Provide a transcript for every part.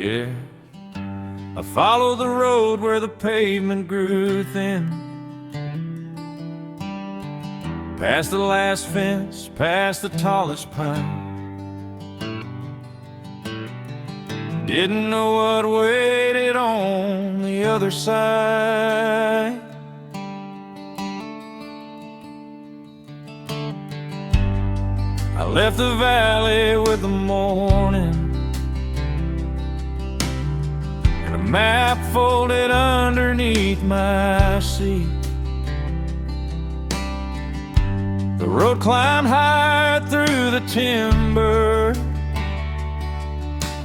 Yeah, I followed the road where the pavement grew thin, past the last fence, past the tallest pine. Didn't know what waited on the other side. I left the valley with the morning, and a map folded underneath my seat. The road climbed high through the timber,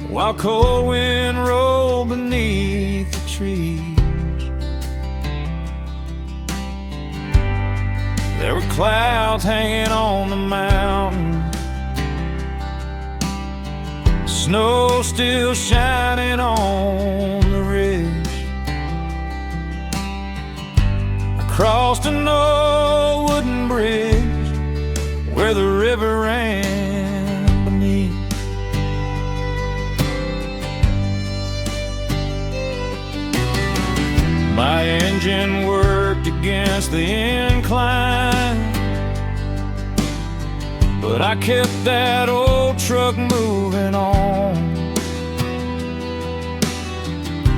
while cold wind rolled beneath the trees. There were clouds hanging on the mountain, snow still shining on the ridge. I crossed an old wooden bridge where the river ran beneath. My engine worked against the incline, but I kept that old truck moving on.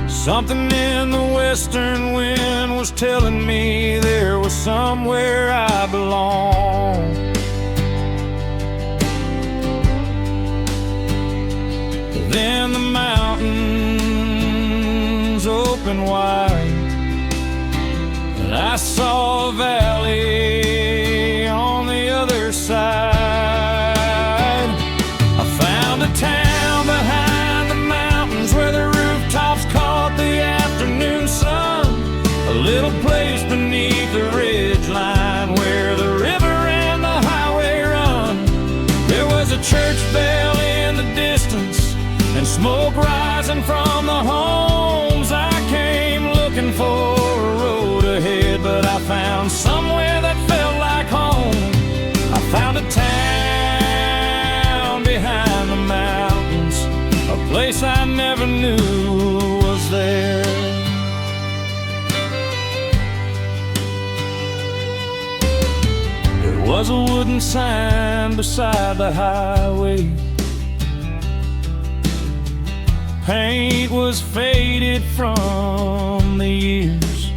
Something in the western wind was telling me there was somewhere I belong. Then the mountains opened wide, and I saw a valley on the other side. I found a town behind the mountains where the rooftops caught the afternoon sun, a little place beneath the ridge line where the river and the highway run. There was a church bell in the distance and smoke rising from the homes. I came looking for a road ahead, but I found somewhere that felt like home. I found a town behind the mountains, a place I never knew was there. There was a wooden sign beside the highway. Paint was faded from the years.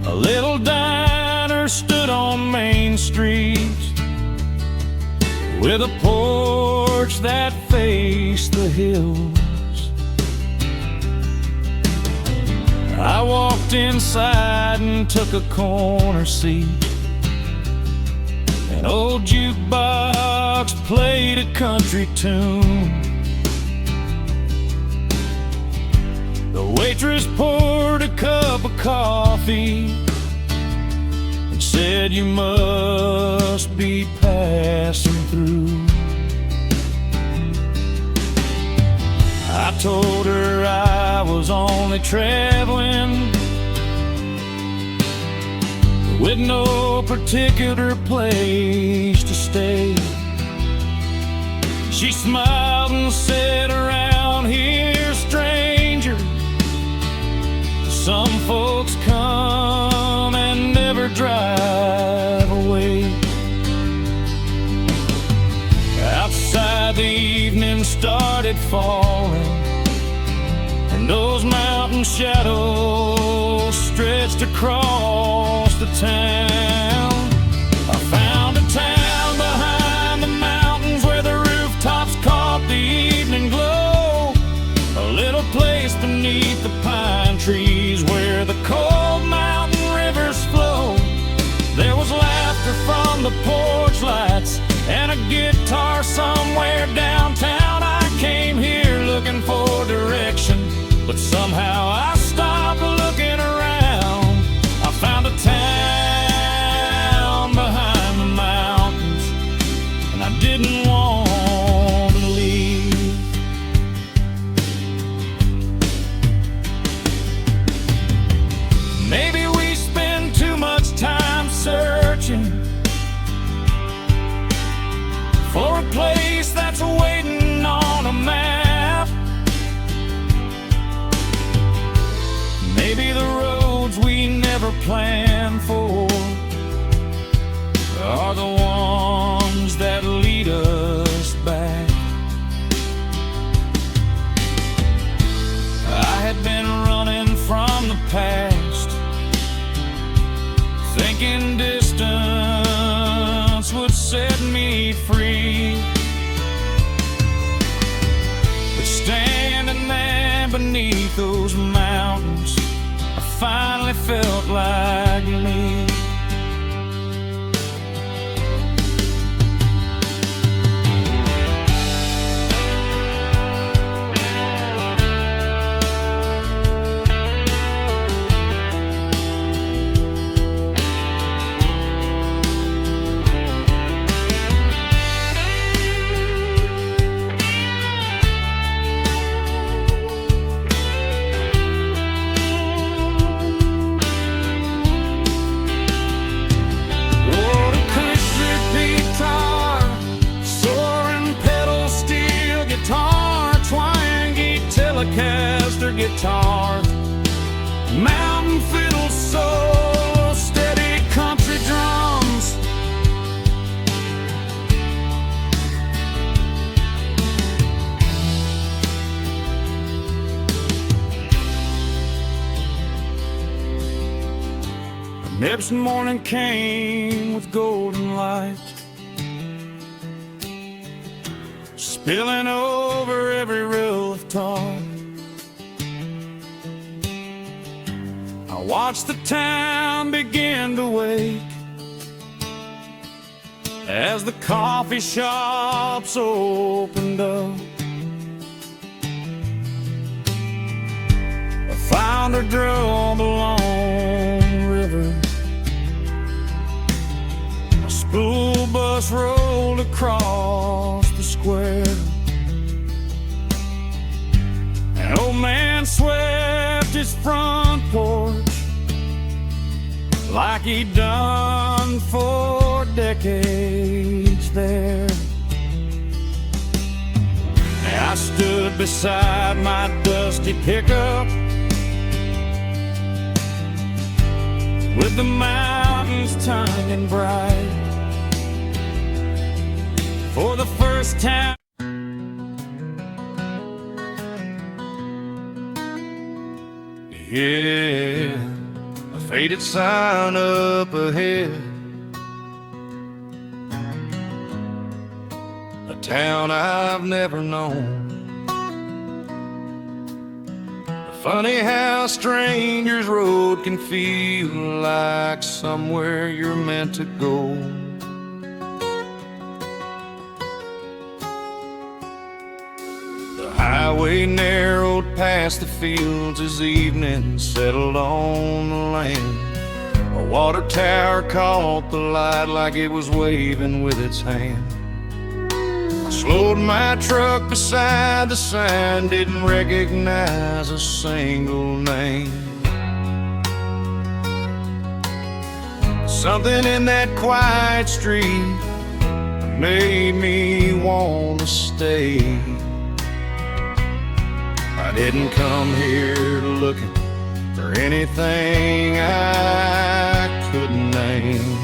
A little diner stood on Main Street with a porch that faced the hills. I walked inside and took a corner seat. An old jukebox played a country tune. The waitress poured a cup of coffee and said, "You must be passing through." I told her I was only traveling with no particular place to stay. She smiled and said, "Around here, stranger, some folks come and never drive away." Outside, the evening started falling, and those mountain shadows stretched across the town. I found a town behind the mountains where the rooftops caught the evening glow, a little place beneath the pine trees where the cold mountain rivers flow. There was laughter from the porch lights and a guitar somewhere downtown. I came here looking for direction, but somehow I stopped looking around. I found a town behind the mountains, and I didn't want to leave. Maybe we spend too much time searching for a place that's waiting on a map. finally felt like me. Telecaster guitar, mountain fiddle solo, steady country drums. Next morning came with golden light, spilling over every row of tar. I watched the town begin to wake as the coffee shops opened up. I found her drove along the river. A school bus rolled across the square. An old man swept his front porch like he'd done for decades there. I stood beside my dusty pickup with the mountains turning bright. For the first time, yeah, a faded sign up ahead, a town I've never known. Funny how strangers' road can feel like somewhere you're meant to go. The highway narrowed past the fields as evening settled on the land. A water tower caught the light like it was waving with its hand. Slowed my truck beside the sign, didn't recognize a single name. Something in that quiet street made me want to stay. I didn't come here looking for anything I couldn't name.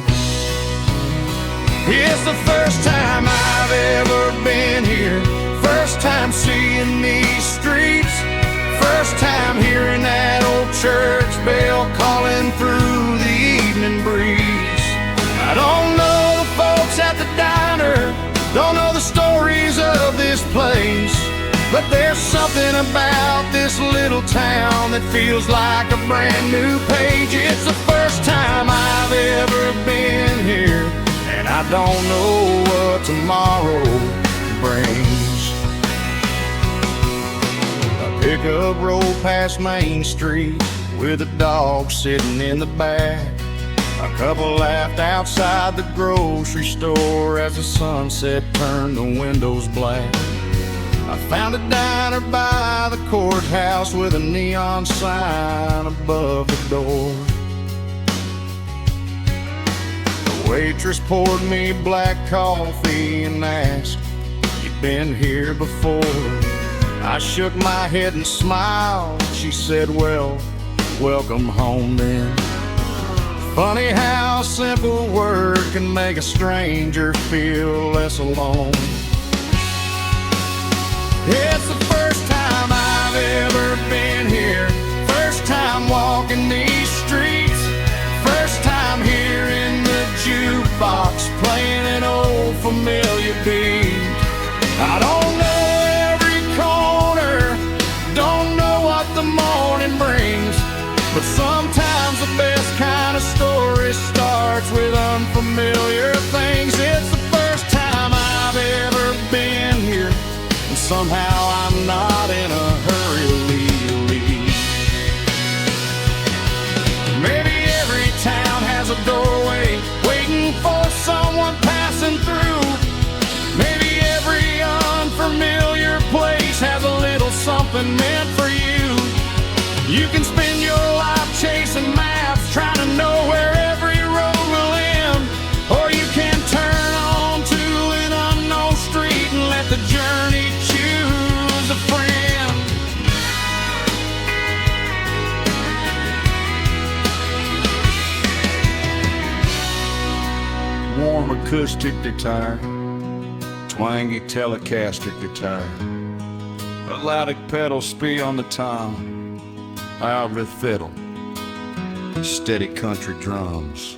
It's the first time I've ever been here, first time seeing these streets, first time hearing that old church bell calling through the evening breeze. I don't know the folks at the diner, don't know the stories of this place, but there's something about this little town that feels like a brand new page. It's the first time I've ever been here, and I don't know what tomorrow brings. A pickup rolled past Main Street with a dog sitting in the back. A couple laughed outside the grocery store as the sunset turned the windows black. I found a diner by the courthouse with a neon sign above the door. Waitress poured me black coffee and asked, "You've been here before?" I shook my head and smiled. She said, "Well, welcome home then." Funny how a simple word can make a stranger feel less alone. It's the first time I've ever been here, first time walking these streets, first time hearing the jukebox playing an old familiar beat. I don't know every corner, don't know what the morning brings, but sometimes somehow I'm not in a hurry to leave. Maybe every town has a doorway waiting for someone passing through. Maybe every unfamiliar place has a little something meant for you. You can spend your life chasing maps, trying to know where every road will end, or you can turn on to an unknown street and let the journey choose a friend. Warm acoustic guitar, twangy Telecaster guitar, melodic pedal spee on the tom, Alvarez fiddle, steady country drums.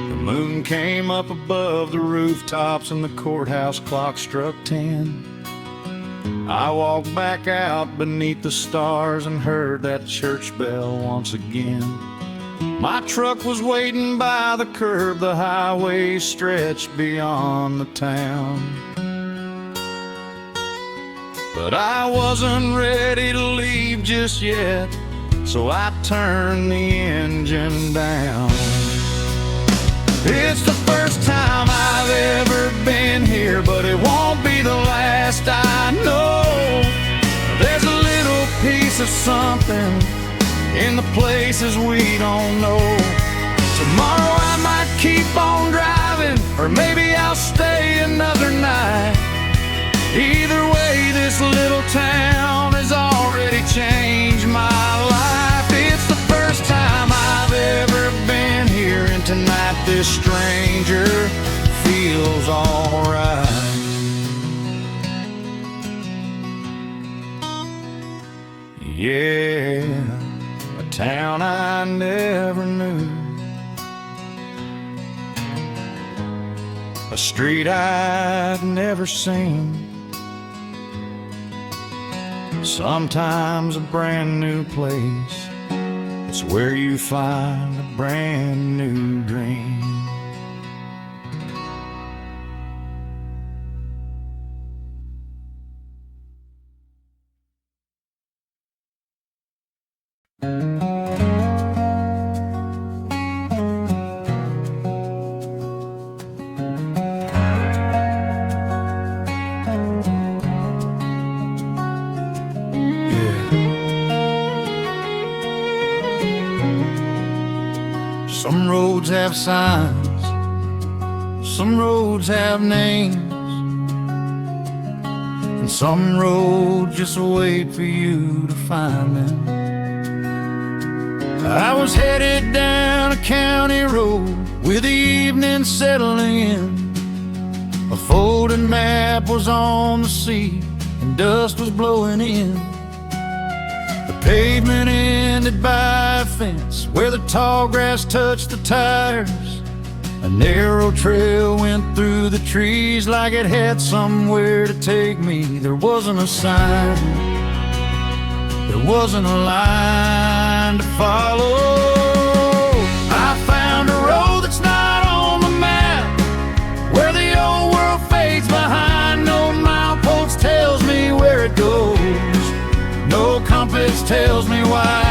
The moon came up above the rooftops and the courthouse clock struck 10. I walked back out beneath the stars and heard that church bell once again. My truck was waiting by the curb, the highway stretched beyond the town. But I wasn't ready to leave just yet, so I turned the engine down. It's the first time I've ever been here, but it won't be the last, I know. There's a little piece of something in the places we don't know. Tomorrow I might keep on driving, or maybe I'll stay another night. Either way, this little town has already changed my life. It's the first time I've ever been here, and tonight this stranger feels alright. Yeah, a town I never knew, a street I'd never seen. Sometimes a brand new place, it's where you find a brand new dream. Some roads have signs, some roads have names, and some roads just wait for you to find them. I was headed down a county road with the evening settling in. A folded map was on the seat and dust was blowing in. The pavement ended by a fence where the tall grass touched the tires. A narrow trail went through the trees like it had somewhere to take me. There wasn't a sign, there wasn't a line to follow. I found a road that's not on the map, where the old world fades behind. No milepost tells me where it goes, no compass tells me why.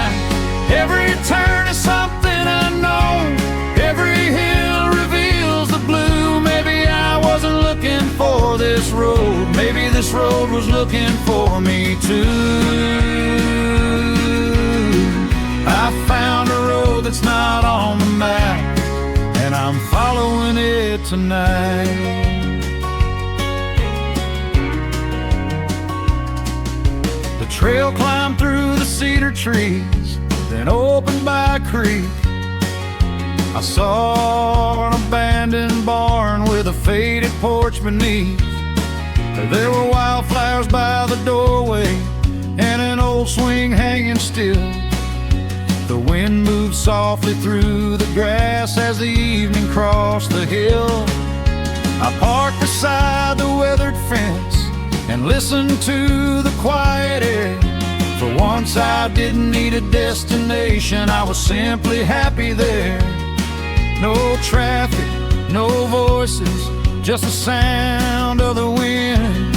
Every turn is something unknown, every hill reveals the blue. Maybe I wasn't looking for this road, maybe this road was looking for me too. I found a road that's not on the map, and I'm following it tonight. The trail climbed through the cedar trees, then opened by a creek. I saw an abandoned barn with a faded porch beneath. There were wildflowers by the doorway and an old swing hanging still. The wind moved softly through the grass as the evening crossed the hill. I parked beside the weathered fence and listened to the quiet air. For once I didn't need a destination, I was simply happy there. No traffic, no voices, just the sound of the wind.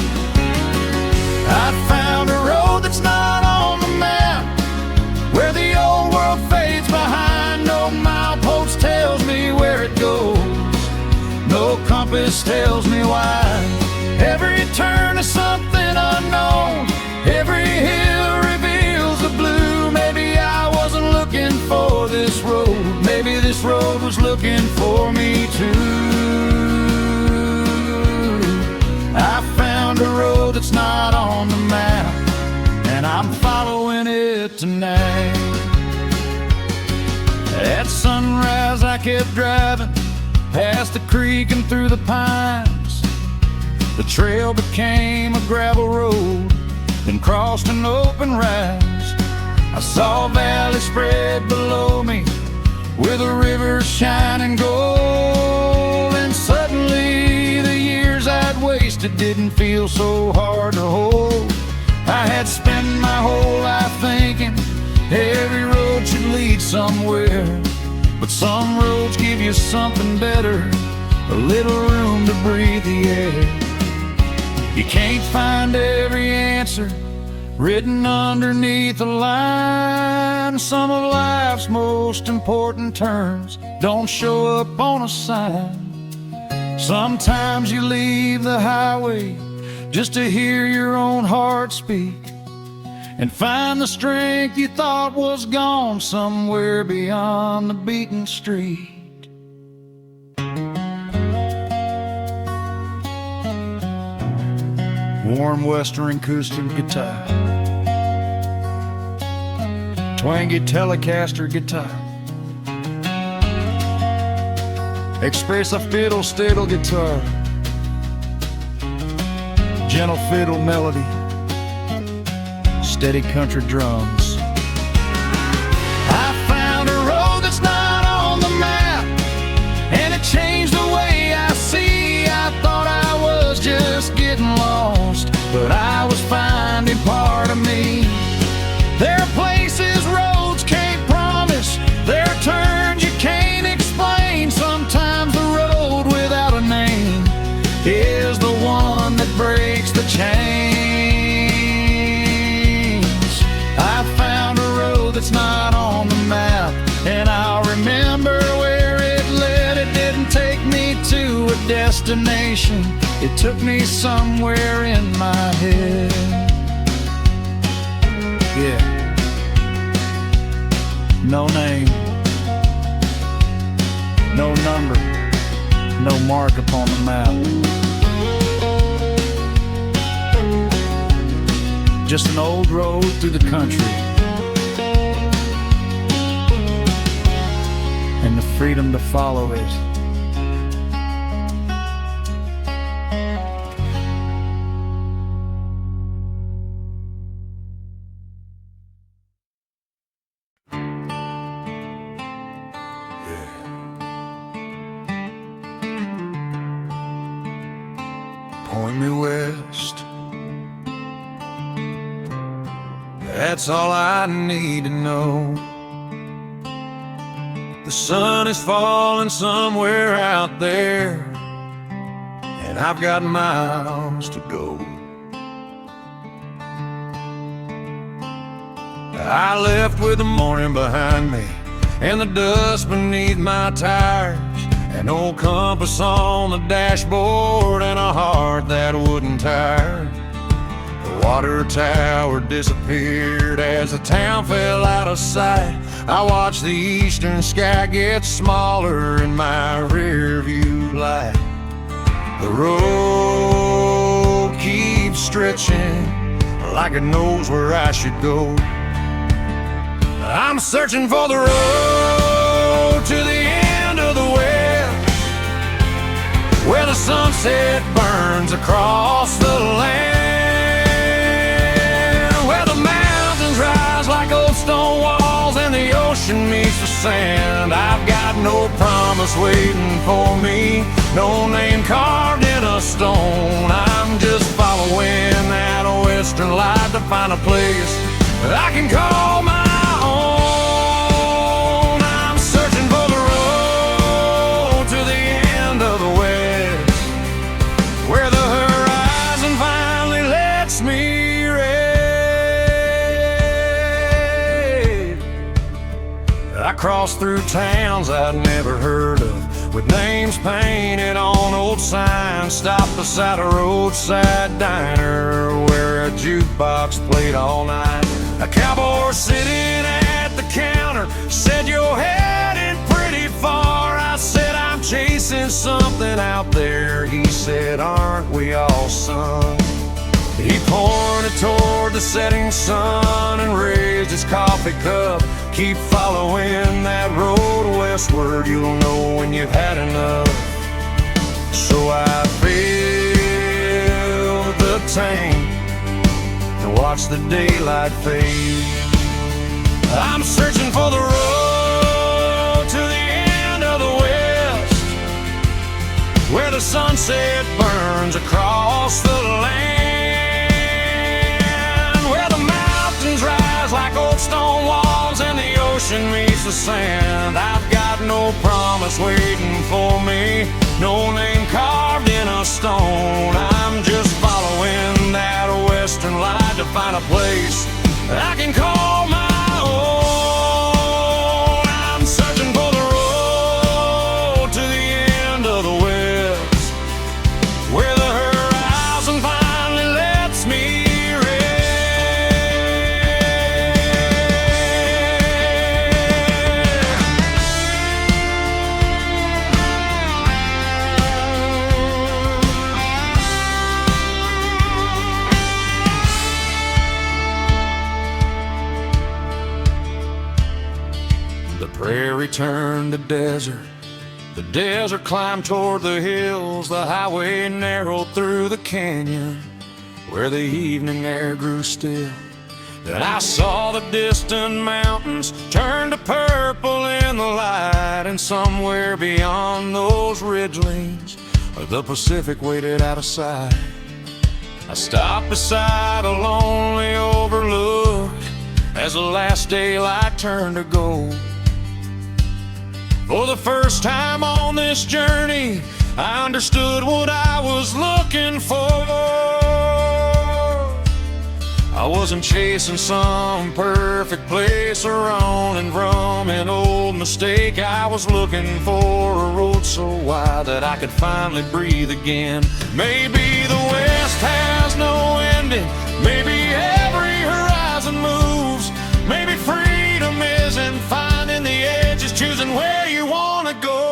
I found a road that's not on the map, where the old world fades behind. No milepost tells me where it goes, no compass tells me why. Every turn is something unknown, every hill reveals the blue. Maybe I wasn't looking for this road, maybe this road was looking for me too. I found a road that's not on the map, and I'm following it tonight. At sunrise I kept driving past the creek and through the pines. The trail became a gravel road, then crossed an open rise. I saw a valley spread below me, with a river shining gold. And suddenly the years I'd wasted didn't feel so hard to hold. I had spent my whole life thinking every road should lead somewhere, but some roads give you something better, a little room to breathe the air. You can't find every answer written underneath a line. Some of life's most important turns don't show up on a sign. Sometimes you leave the highway just to hear your own heart speak, and find the strength you thought was gone somewhere beyond the beaten street. Warm Western acoustic guitar, twangy Telecaster guitar, Expressa fiddle steel guitar, gentle fiddle melody, steady country drums. I found a road that's not on the map, and it changed the way I see. I thought I was just getting lost, but I was finding part of me. There are places roads can't promise, there are turns you can't explain. Sometimes the road without a name is the one that breaks the chains. I found a road that's not on the map, and I'll remember where it led. It didn't take me to a destination, it took me somewhere in my head. Yeah. No name, no number, no mark upon the map. Just an old road through the country, and the freedom to follow it. Point me west, that's all I need to know. The sun is falling somewhere out there, and I've got miles to go. I left with the morning behind me, and the dust beneath my tires, an old compass on the dashboard, and a heart that wouldn't tire. The water tower disappeared as the town fell out of sight. I watched the eastern sky get smaller in my rear view light. The road keeps stretching like it knows where I should go. I'm searching for the road to the end of the west, where the sunset burns across the land, where the mountains rise like old stone walls and the ocean meets the sand. I've got no promise waiting for me, no name carved in a stone. I'm just following that western light to find a place that I can call my own. I'm searching for the road to the end of the west, crossed through towns I'd never heard of, with names painted on old signs. Stopped beside a roadside diner where a jukebox played all night. A cowboy sitting at the counter said, "You're headed pretty far." I said, "I'm chasing something out there." He said, "Aren't we all, son?" He pointed toward the setting sun and raised his coffee cup. "Keep following that road westward, you'll know when you've had enough." So I filled the tank and watched the daylight fade. I'm searching for the road to the end of the west, where the sunset burns across the land, where the mountains rise like old stone walls and the ocean meets the sand. I've got no promise waiting for me, no name carved in a stone. I'm just following that western light to find a place that I can call my own. I'm searching for the road to the end of the west, where the horizon finally lets me prairie turned to desert. The desert climbed toward the hills. The highway narrowed through the canyon, where the evening air grew still. Then I saw the distant mountains turn to purple in the light, and somewhere beyond those ridgelines the Pacific waited out of sight. I stopped beside a lonely overlook as the last daylight turned to gold. For the first time on this journey, I understood what I was looking for. I wasn't chasing some perfect place or running from an old mistake. I was looking for a road so wide that I could finally breathe again. Maybe the West has no ending, maybe every horizon moves. Maybe freedom isn't finding the edges, choosing where you want to go.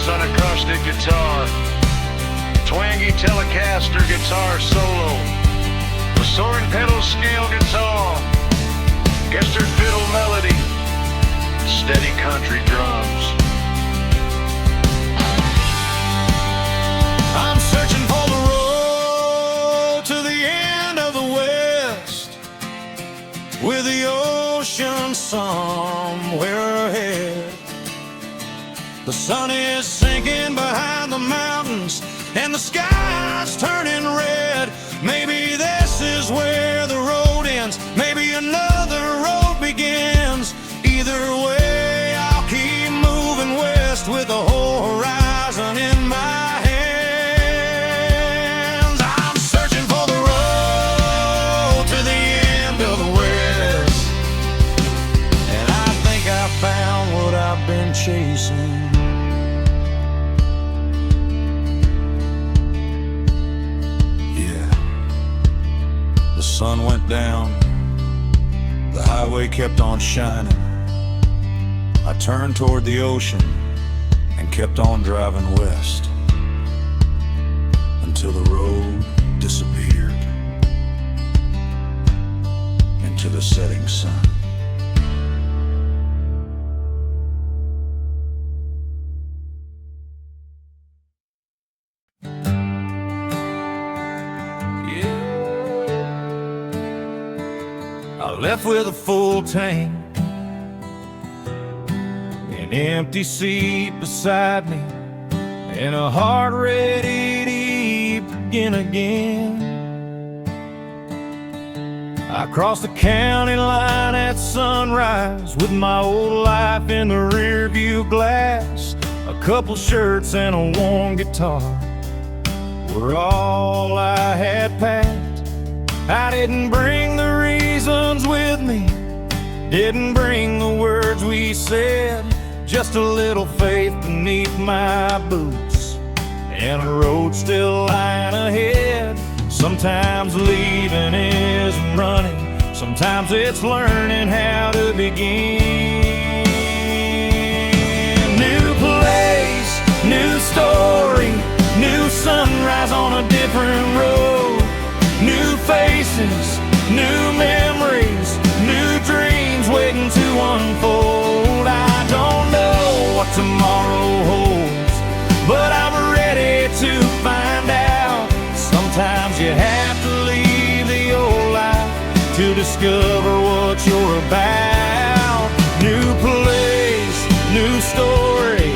An acoustic guitar, twangy Telecaster guitar solo, a soaring pedal scale guitar, Gestert fiddle melody, steady country drums. I'm searching for the road to the end of the west, with the ocean somewhere ahead. The sun is sinking behind the mountains and the sky's turning red. Maybe this is where the road ends, maybe another road begins. Either way, I'll keep moving west with the whole horizon in my hands. I'm searching for the road to the end of the west, and I think I found what I've been chasing. The sun went down, the highway kept on shining. I turned toward the ocean and kept on driving west until the road disappeared into the setting sun. I left with a full tank, and an empty seat beside me, and a heart ready to begin again. I crossed the county line at sunrise with my old life in the rear view glass. A couple shirts and a worn guitar were all I had packed. I didn't bring the reasons with me, didn't bring the words we said, just a little faith beneath my boots and a road still lying ahead. Sometimes leaving isn't running, sometimes it's learning how to begin. New place, new story, new sunrise on a different road. New faces, new memories, new dreams waiting to unfold. I don't know what tomorrow holds, but I'm ready to find out. Sometimes you have to leave the old life to discover what you're about. New place, new story,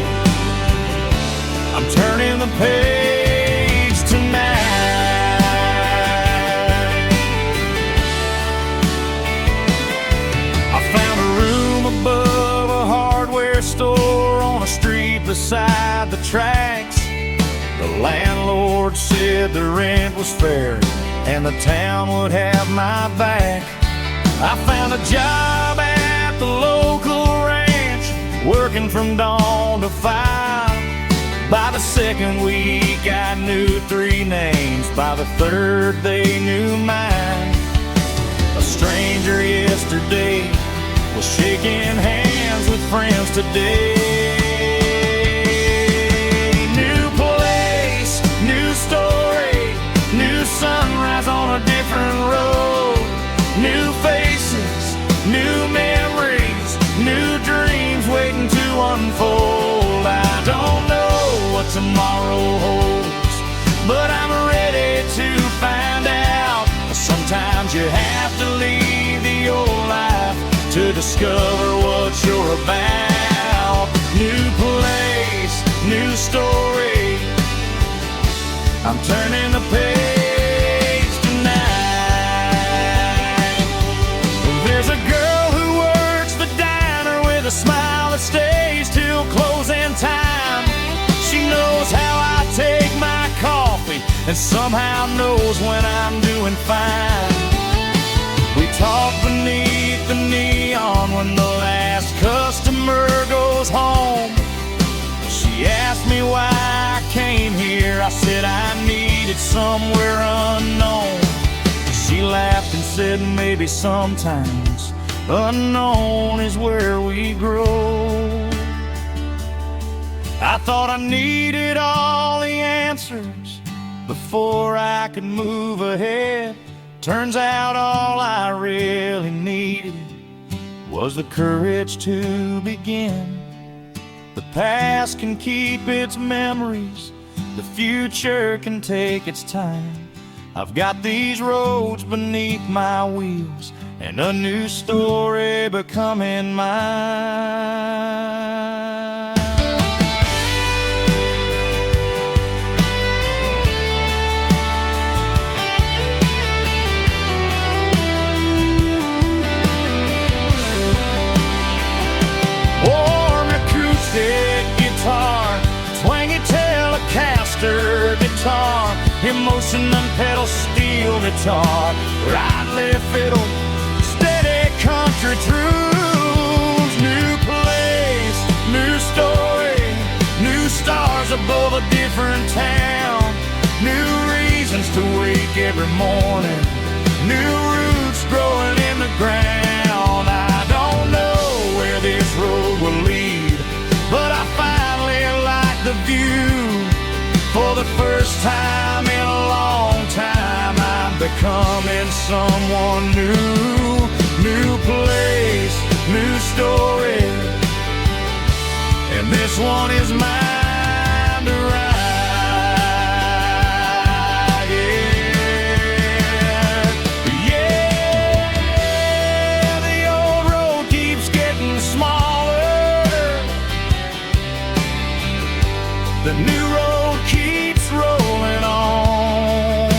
I'm turning the page tonight. I found a room above a hardware store on a street beside the tracks. The landlord said the rent was fair and the town would have my back. I found a job at the local ranch, working from dawn to 5. By the second week I knew 3 names, by the third they knew mine. A stranger yesterday was shaking hands with friends today. Sunrise on a different road. New faces, new memories, new dreams waiting to unfold. I don't know what tomorrow holds, but I'm ready to find out. Sometimes you have to leave the old life to discover what you're about. New place, new story, I'm turning the page. A smile that stays till closing time. She knows how I take my coffee and somehow knows when I'm doing fine. We talk beneath the neon when the last customer goes home. She asked me why I came here. I said I needed somewhere unknown. She laughed and said maybe sometimes unknown is where we grow. I thought I needed all the answers before I could move ahead. Turns out all I really needed was the courage to begin. The past can keep its memories, the future can take its time. I've got these roads beneath my wheels and a new story becoming mine. Warm acoustic guitar, twangy Telecaster guitar, emotion and pedal steel guitar, right left fiddle, country tunes. New place, new story, new stars above a different town, new reasons to wake every morning, new roots growing in the ground. I don't know where this road will lead, but I finally like the view. For the first time in a long time, I'm becoming someone new. New place, new story, and this one is mine to ride. Yeah, yeah, the old road keeps getting smaller. keeps rolling on.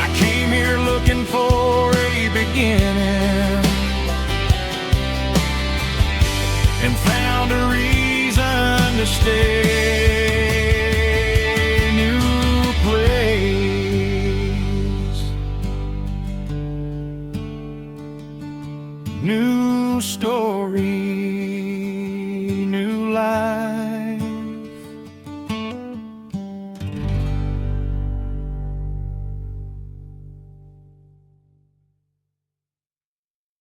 I came here looking for a beginning and found a reason to stay.